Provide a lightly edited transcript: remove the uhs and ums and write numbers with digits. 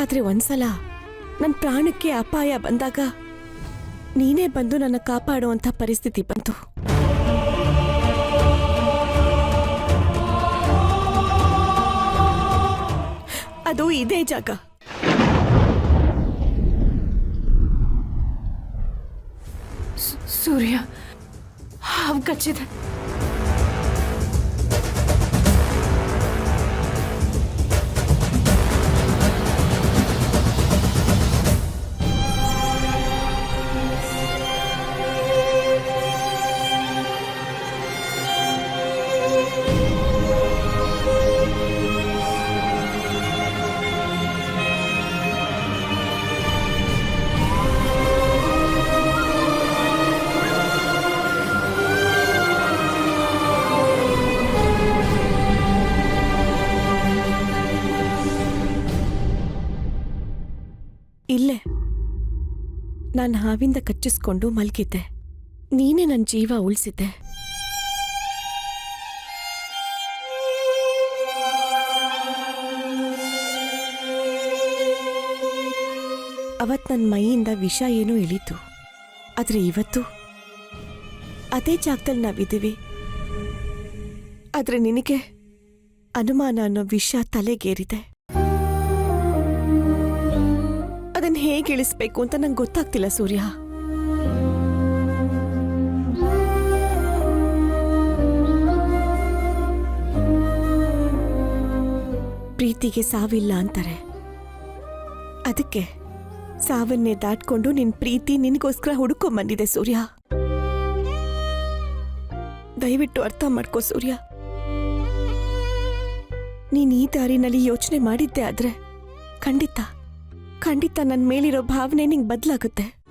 ಆದ್ರೆ ಒಂದ್ಸಲ ನನ್ನ ಪ್ರಾಣಕ್ಕೆ ಅಪಾಯ ಬಂದಾಗ ನೀನೇ ಬಂದು ನನ್ನ ಕಾಪಾಡುವಂಥ ಪರಿಸ್ಥಿತಿ ಬಂತು. ಅದು ಇದೇ ಜಾಗ. ಸೂರ್ಯ ಹಾವು ಕಚ್ಚಿದೆ. ಇಲ್ಲೇ ನಾನು ಹಾವಿಂದ ಕಚ್ಚಿಸ್ಕೊಂಡು ಮಲ್ಗಿದ್ದೆ. ನೀನೇ ನನ್ನ ಜೀವ ಉಳಿಸಿದ್ದೆ. ಅವತ್ ನನ್ನ ಮೈಯಿಂದ ವಿಷ ಏನೋ ಇಳೀತು. ಆದ್ರೆ ಇವತ್ತು ಅದೇ ಜಾಗದಲ್ಲಿ ನಾವಿದ್ದೀವಿ. ಆದ್ರೆ ನಿನಗೆ ಅನುಮಾನ ಅನ್ನೋ ವಿಷ ತಲೆಗೇರಿದೆ. ಅದನ್ನ ಹೇಗೆ ಇಳಿಸ್ಬೇಕು ಅಂತ ನಂಗೆ ಗೊತ್ತಾಗ್ತಿಲ್ಲ ಸೂರ್ಯ. ಪ್ರೀತಿಗೆ ಸಾವಿಲ್ಲ ಅಂತಾರೆ. ಅದಕ್ಕೆ ಸಾವನ್ನೇ ದಾಟ್ಕೊಂಡು ನಿನ್ ಪ್ರೀತಿ ನಿನಗೋಸ್ಕರ ಹುಡುಕೊಂಬಂದಿದೆ ಸೂರ್ಯ. ದಯವಿಟ್ಟು ಅರ್ಥ ಮಾಡ್ಕೋ ಸೂರ್ಯ. ನೀನ್ ಈ ದಾರಿನಲ್ಲಿ ಯೋಚನೆ ಮಾಡಿದ್ದೆ ಆದ್ರೆ ಖಂಡಿತ ನನ್ನ ಮೇಲಿರೋ ಭಾವನೆ ನಿಂಗೆ ಬದಲಾಗುತ್ತೆ.